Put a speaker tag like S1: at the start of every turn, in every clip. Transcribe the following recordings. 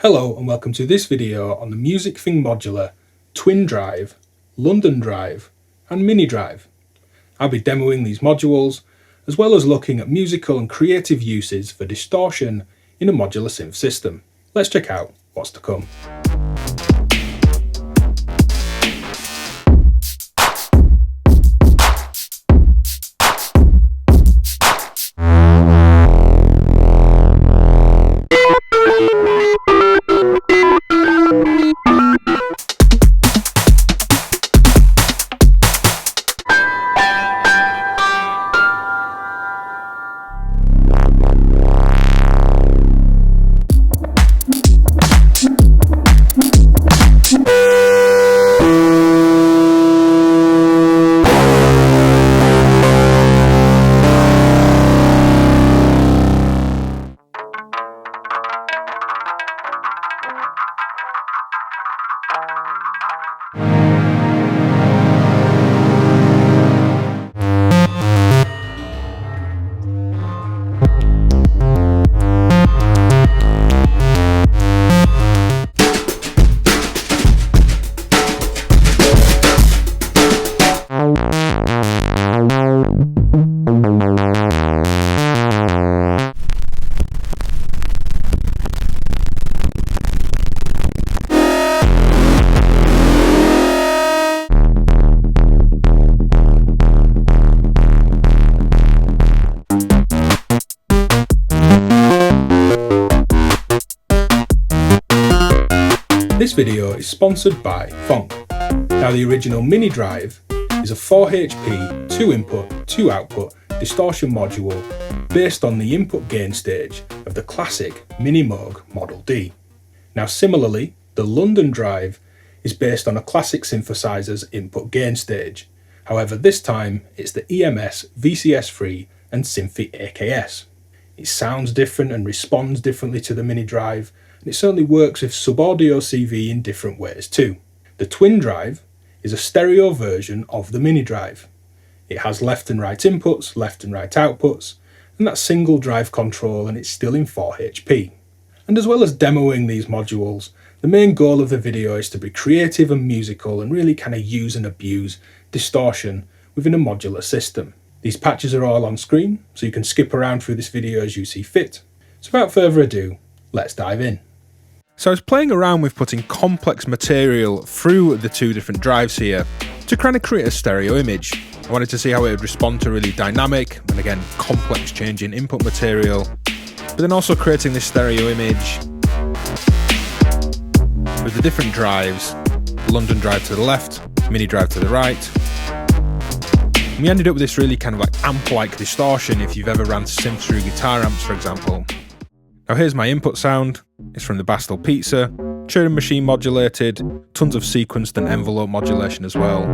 S1: Hello and welcome to this video on the Music Thing Modular, Twin Drive, London Drive and Mini Drive. I'll be demoing these modules as well as looking at musical and creative uses for distortion in a modular synth system. Let's check out what's to come. This video is sponsored by Funk. Now the original Mini Drive is a 4 HP, 2 input, 2 output distortion module based on the input gain stage of the classic Minimoog Model D. Now similarly, the London Drive is based on a classic synthesizer's input gain stage. However, this time it's the EMS VCS3 and Synthi AKS. It sounds different and responds differently to the Mini Drive, and it certainly works with sub-audio CV in different ways too. The Twin Drive is a stereo version of the Mini Drive. It has left and right inputs, left and right outputs, and that's single drive control, and it's still in 4 HP. And as well as demoing these modules, the main goal of the video is to be creative and musical and really kind of use and abuse distortion within a modular system. These patches are all on screen, so you can skip around through this video as you see fit. So without further ado, let's dive in. So I was playing around with putting complex material through the two different drives here to kind of create a stereo image. I wanted to see how it would respond to really dynamic and again complex change in input material, but then also creating this stereo image with the different drives, London Drive to the left, Mini Drive to the right. And we ended up with this really kind of like amp-like distortion if you've ever ran synth through guitar amps, for example. Now here's my input sound. It's from the Bastel Pizza, Turing machine modulated, tons of sequenced and envelope modulation as well.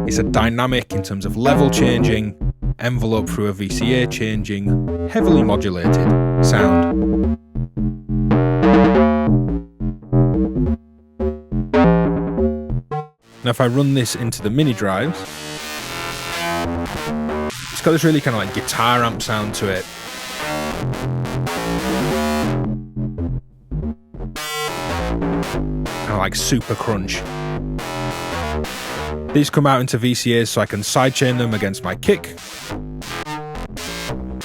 S1: It's a dynamic in terms of level changing, envelope through a VCA changing, heavily modulated sound. Now if I run this into the Mini Drives, it's got this really kind of like guitar amp sound to it. Kind of like super crunch. These come out into VCAs so I can sidechain them against my kick.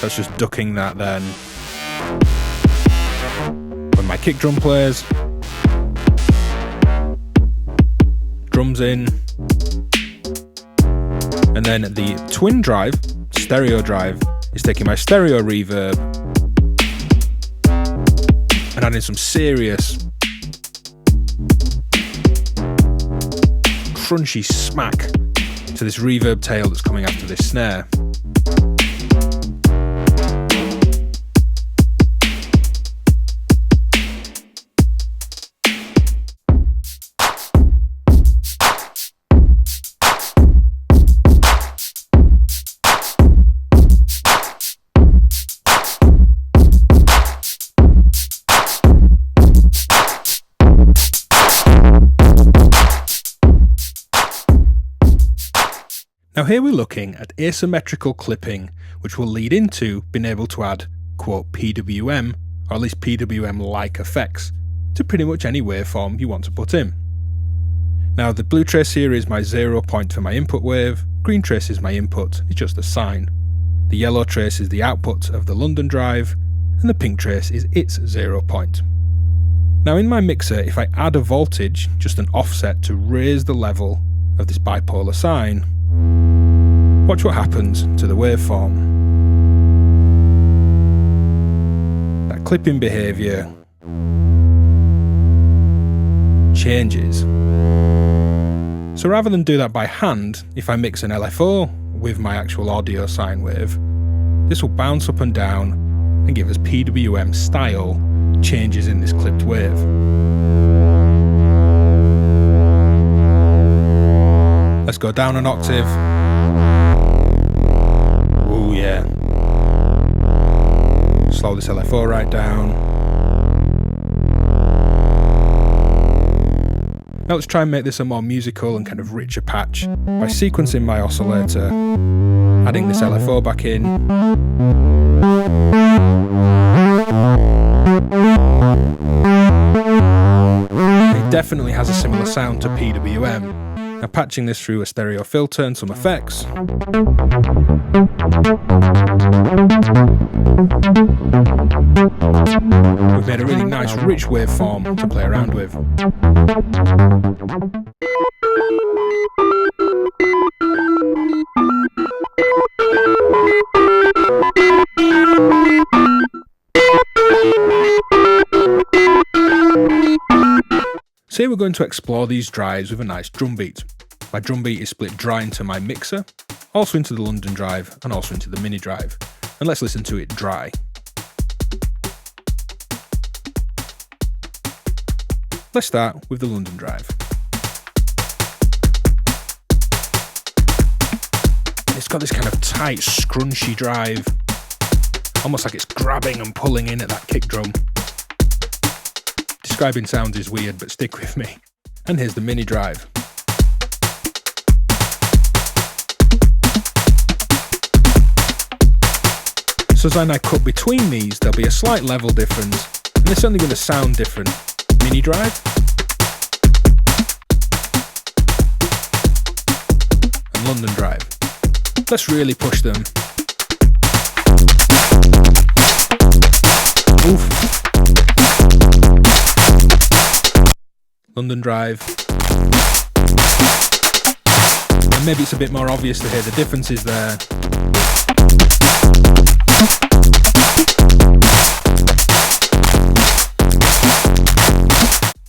S1: That's just ducking that then. When my kick drum plays, drums in, and then the Twin Drive, stereo drive, is taking my stereo reverb and adding some serious crunchy smack to this reverb tail that's coming after this snare. Now here we're looking at asymmetrical clipping, which will lead into being able to add, quote, PWM, or at least PWM-like effects to pretty much any waveform you want to put in. Now the blue trace here is my 0 point for my input wave, green trace is my input, it's just a sine. The yellow trace is the output of the London drive, and the pink trace is its 0 point. Now in my mixer, if I add a voltage, just an offset to raise the level of this bipolar sine, watch what happens to the waveform. That clipping behaviour changes. So rather than do that by hand, if I mix an LFO with my actual audio sine wave, this will bounce up and down and give us PWM style changes in this clipped wave. Let's go down an octave. Oh yeah. Slow this LFO right down. Now let's try and make this a more musical and kind of richer patch by sequencing my oscillator, adding this LFO back in. It definitely has a similar sound to PWM. Now patching this through a stereo filter and some effects. We've made a really nice rich waveform to play around with. So here we're going to explore these drives with a nice drum beat. My drum beat is split dry into my mixer, also into the London drive and also into the mini drive. And let's listen to it dry. Let's start with the London drive. It's got this kind of tight, scrunchy drive, almost like it's grabbing and pulling in at that kick drum. Describing sounds is weird, but stick with me. And here's the mini drive. So as I cut between these, there'll be a slight level difference, and they're certainly going to sound different. Mini drive and London drive. Let's really push them. Oof. London drive. And maybe it's a bit more obvious to hear the differences there.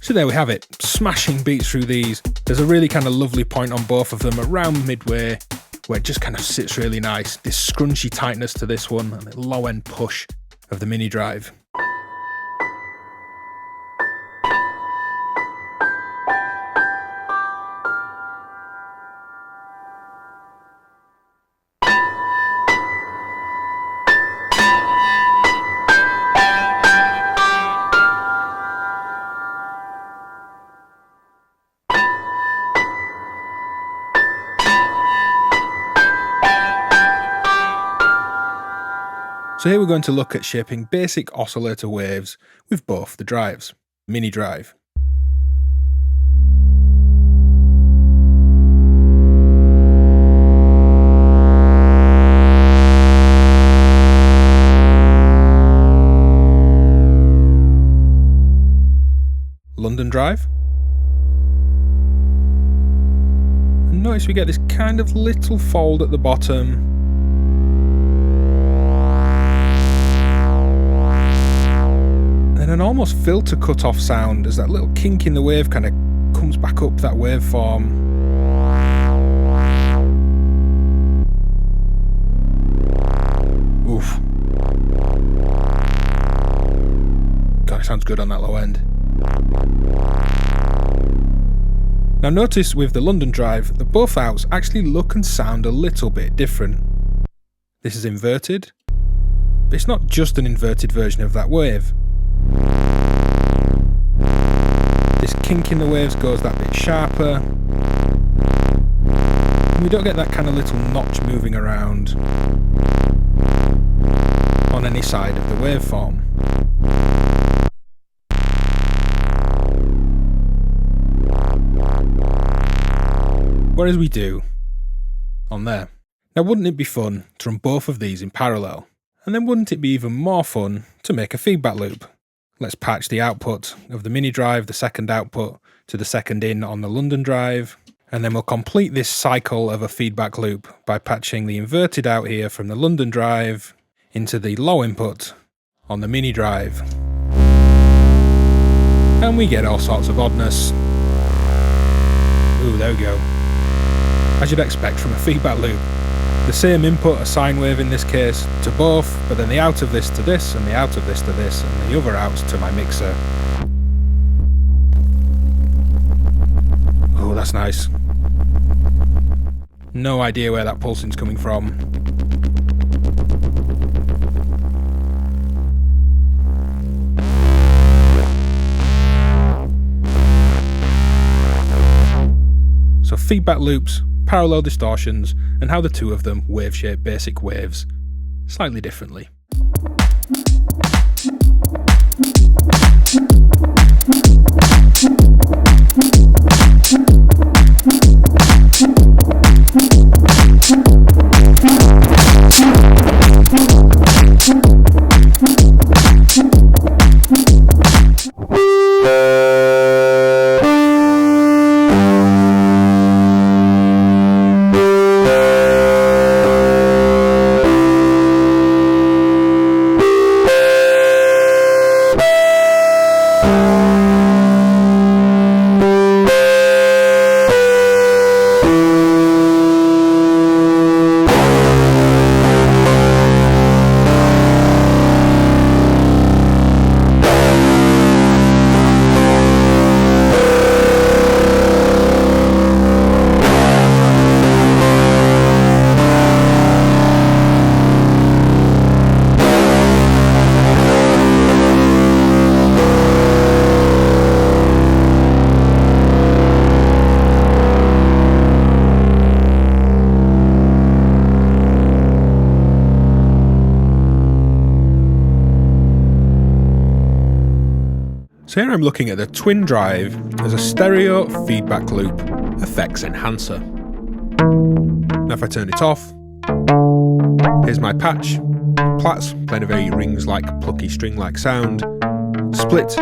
S1: So there we have it, smashing beats through these. There's a really kind of lovely point on both of them around midway where it just kind of sits really nice. This scrunchy tightness to this one and the low end push of the mini drive. So here we're going to look at shaping basic oscillator waves with both the drives. Mini drive. London drive. And notice we get this kind of little fold at the bottom. And an almost filter cut-off sound as that little kink in the wave kind of comes back up that waveform. Oof. God, it sounds good on that low end. Now notice with the London drive that both outs actually look and sound a little bit different. This is inverted, but it's not just an inverted version of that wave. This kink in the waves goes that bit sharper. And we don't get that kind of little notch moving around on any side of the waveform. whereas we do on there. Now wouldn't it be fun to run both of these in parallel? And then wouldn't it be even more fun to make a feedback loop? Let's patch the output of the mini drive, the second output, to the second in on the London drive, and then we'll complete this cycle of a feedback loop by patching the inverted out here from the London drive into the low input on the mini drive. And we get all sorts of oddness. Ooh, there we go. As you'd expect from a feedback loop. The same input, a sine wave in this case, to both, but then the out of this to this, and the out of this to this, and the other outs to my mixer. Oh, that's nice. No idea where that pulsing's coming from. So feedback loops, parallel distortions, and how the two of them wave shape basic waves slightly differently. So here I'm looking at the twin drive as a stereo feedback loop effects enhancer. Now if I turn it off, here's my patch, plats playing a very rings-like, plucky string-like sound, split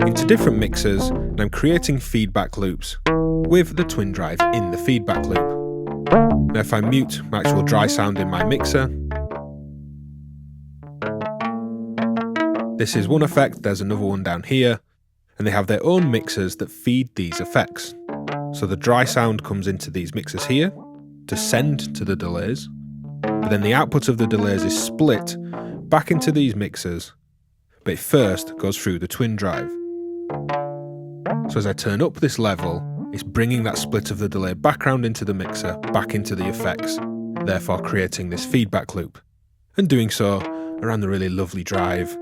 S1: into different mixers, and I'm creating feedback loops with the twin drive in the feedback loop. Now if I mute my actual dry sound in my mixer, this is one effect, there's another one down here, and they have their own mixers that feed these effects. So the dry sound comes into these mixers here to send to the delays, but then the output of the delays is split back into these mixers, but it first goes through the twin drive. So as I turn up this level, it's bringing that split of the delay background into the mixer, back into the effects, therefore creating this feedback loop, and doing so around the really lovely drive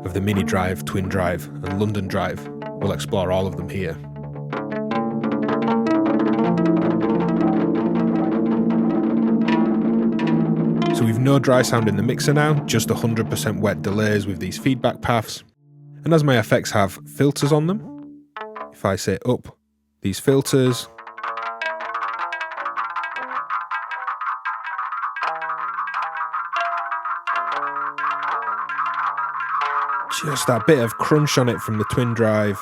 S1: of the mini drive, twin drive, and London drive. We'll explore all of them here. So we've no dry sound in the mixer now, just 100% wet delays with these feedback paths. And as my effects have filters on them, if I say up these filters, just that bit of crunch on it from the twin drive.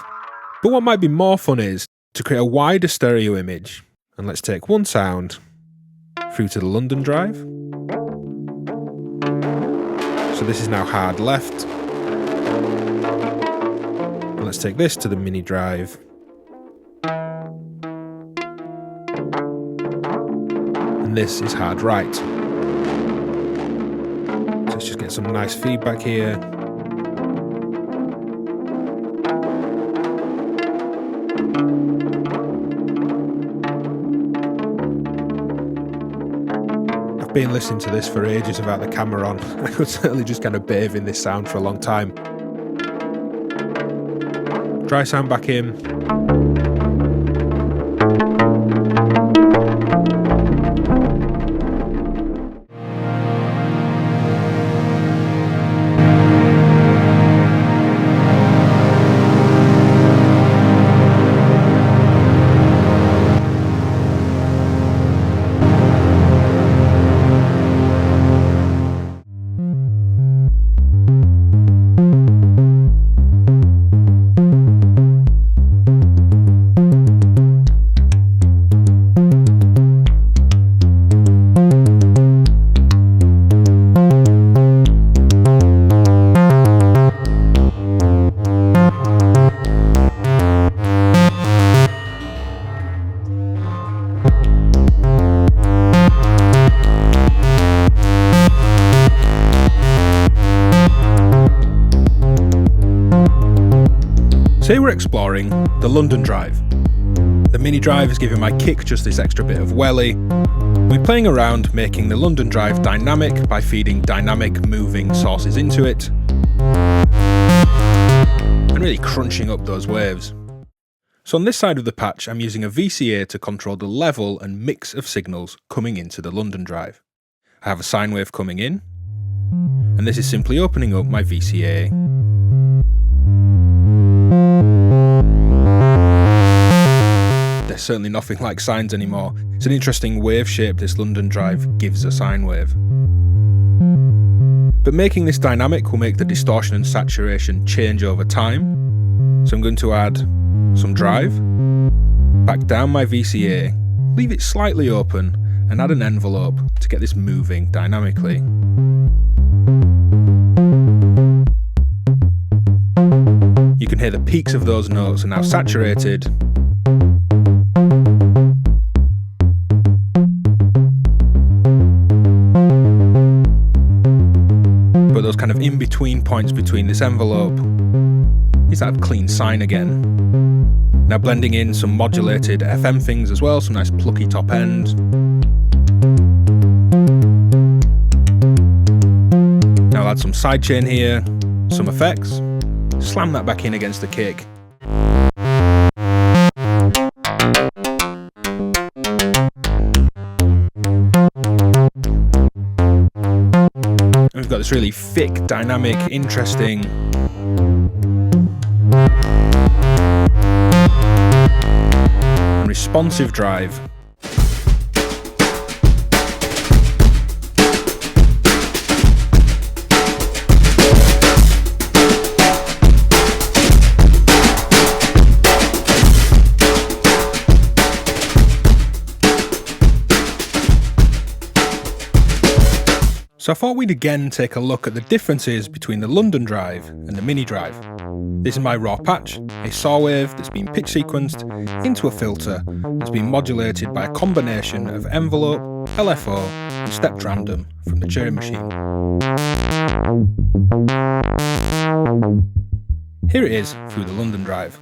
S1: But what might be more fun is to create a wider stereo image. And let's take one sound through to the London drive. So this is now hard left. And let's take this to the mini drive. And this is hard right. So let's just get some nice feedback here. Been listening to this for ages without the camera on. I could certainly just kind of bathe in this sound for a long time. Dry sound back in. exploring the London drive. The mini drive is giving my kick just this extra bit of welly. We're playing around making the London drive dynamic by feeding dynamic moving sources into it and really crunching up those waves. So on this side of the patch, I'm using a VCA to control the level and mix of signals coming into the London drive. I have a sine wave coming in, and this is simply opening up my VCA. There's certainly nothing like sines anymore. It's an interesting wave shape this London drive gives a sine wave. But making this dynamic will make the distortion and saturation change over time. So I'm going to add some drive, back down my VCA, leave it slightly open, and add an envelope to get this moving dynamically. You can hear the peaks of those notes are now saturated. But those kind of in-between points between this envelope is that clean sine again. Now blending in some modulated FM things as well, some nice plucky top end. Now I'll add some sidechain here, some effects, slam that back in against the kick. And we've got this really thick, dynamic, interesting and responsive drive. So I thought we'd again take a look at the differences between the London drive and the mini drive. This is my raw patch, a saw wave that's been pitch sequenced into a filter that's been modulated by a combination of envelope, LFO and stepped random from the Cherry machine. Here it is through the London drive.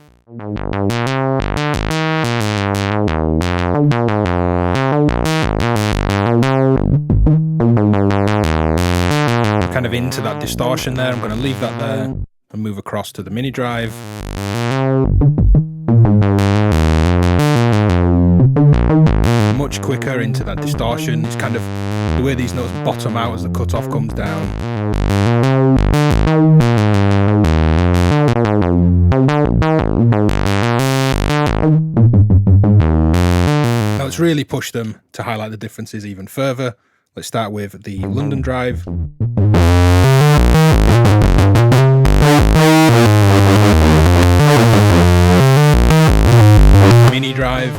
S1: Kind of into that distortion there, I'm going to leave that there and move across to the mini drive. Much quicker into that distortion. It's kind of the way these notes bottom out as the cutoff comes down. Now let's really push them to highlight the differences even further. Let's start with the London drive. Mini drive.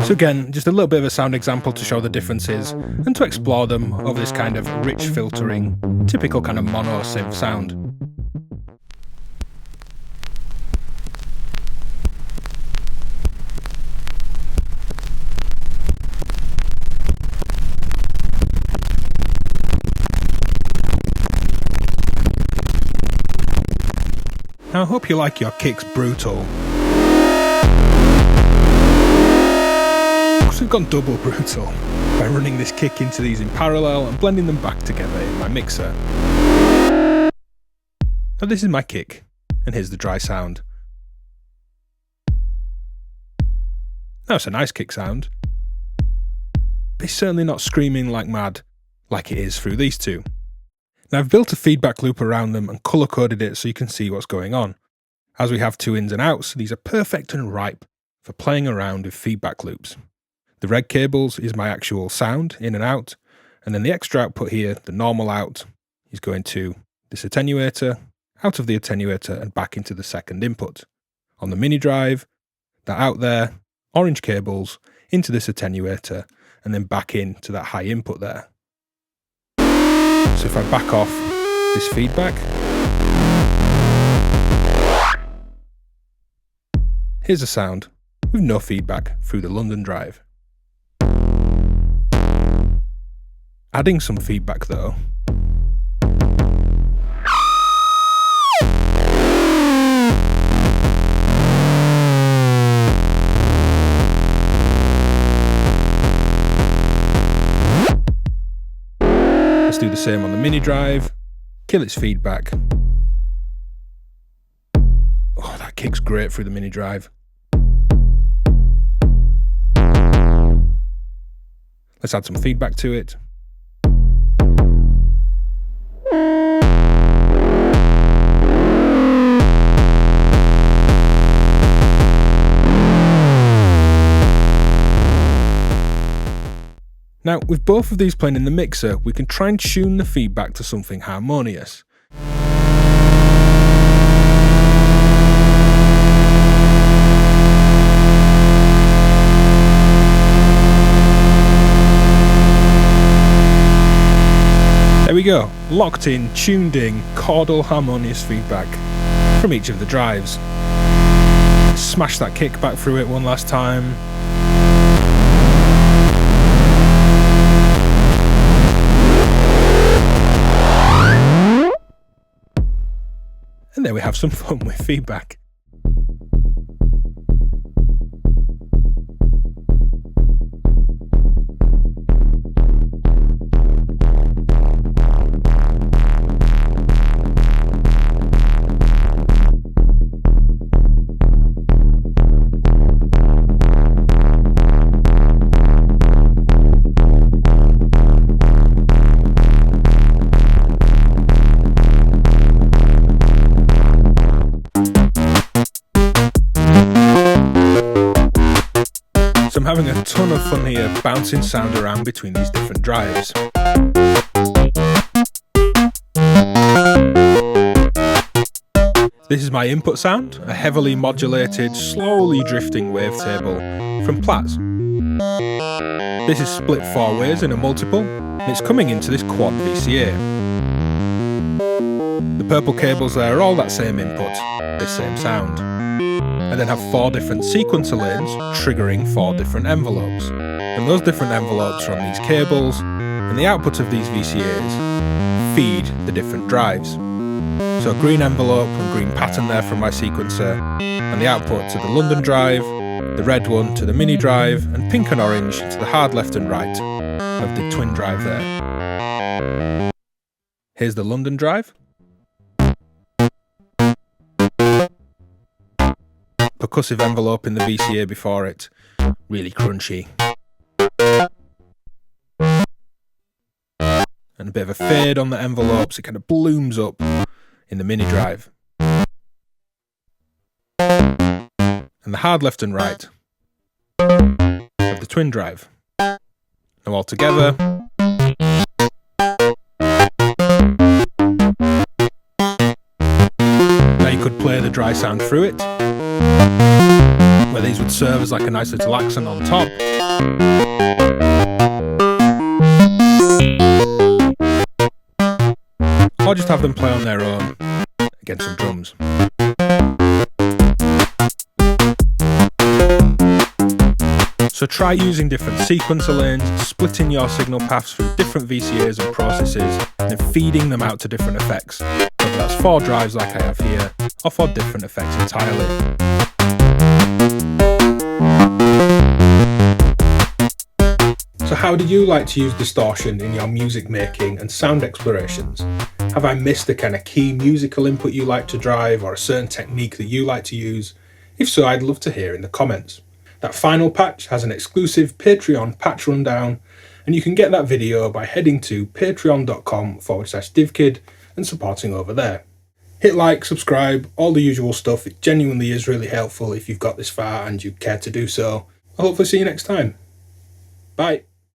S1: So again, just a little bit of a sound example to show the differences and to explore them over this kind of rich filtering, typical kind of mono synth sound. Now I hope you like your kicks brutal. Because we've gone double brutal by running this kick into these in parallel and blending them back together in my mixer. Now this is my kick, and here's the dry sound. Now it's a nice kick sound, but it's certainly not screaming like mad like it is through these two. Now I've built a feedback loop around them and colour coded it so you can see what's going on. As we have two ins and outs, these are perfect and ripe for playing around with feedback loops. The red cables is my actual sound, in and out, and then the extra output here, the normal out, is going to this attenuator, out of the attenuator and back into the second input. On the mini drive, that out there, orange cables, into this attenuator, and then back into that high input there. So if I back off this feedback, here's a sound with no feedback through the London drive. Adding some feedback though, the same on the mini drive, kill its feedback. Oh, that kick's great through the mini drive. Let's add some feedback to it. Now, with both of these playing in the mixer, we can try and tune the feedback to something harmonious. There we go, locked in, tuned in, chordal harmonious feedback from each of the drives. Smash that kick back through it one last time. And there we have some fun with feedback. So I'm having a ton of fun here bouncing sound around between these different drives. This is my input sound, a heavily modulated, slowly drifting wavetable from Platz. This is split 4 ways in a multiple, and it's coming into this quad VCA. The purple cables there are all that same input, this same sound. And then have 4 different sequencer lanes triggering 4 different envelopes. And those different envelopes are on these cables, and the output of these VCAs feed the different drives. So green envelope and green pattern there from my sequencer, and the output to the London drive, the red one to the mini drive, and pink and orange to the hard left and right of the twin drive there. Here's the London drive. Percussive envelope in the VCA before it, really crunchy. And a bit of a fade on the envelopes, it kind of blooms up in the mini drive. And the hard left and right of the twin drive. Now all together. Now you could play the dry sound through it, where these would serve as like a nice little accent on top. Or just have them play on their own against some drums. So try using different sequencer lanes, splitting your signal paths through different VCAs and processes, and feeding them out to different effects. Whether that's 4 drives like I have here, or 4 different effects entirely. So how do you like to use distortion in your music making and sound explorations? Have I missed a kind of key musical input you like to drive, or a certain technique that you like to use? If so, I'd love to hear in the comments. That final patch has an exclusive Patreon patch rundown, and you can get that video by heading to patreon.com/DivKid and supporting over there. Hit like, subscribe, all the usual stuff. It genuinely is really helpful if you've got this far and you care to do so. I'll hopefully see you next time. Bye.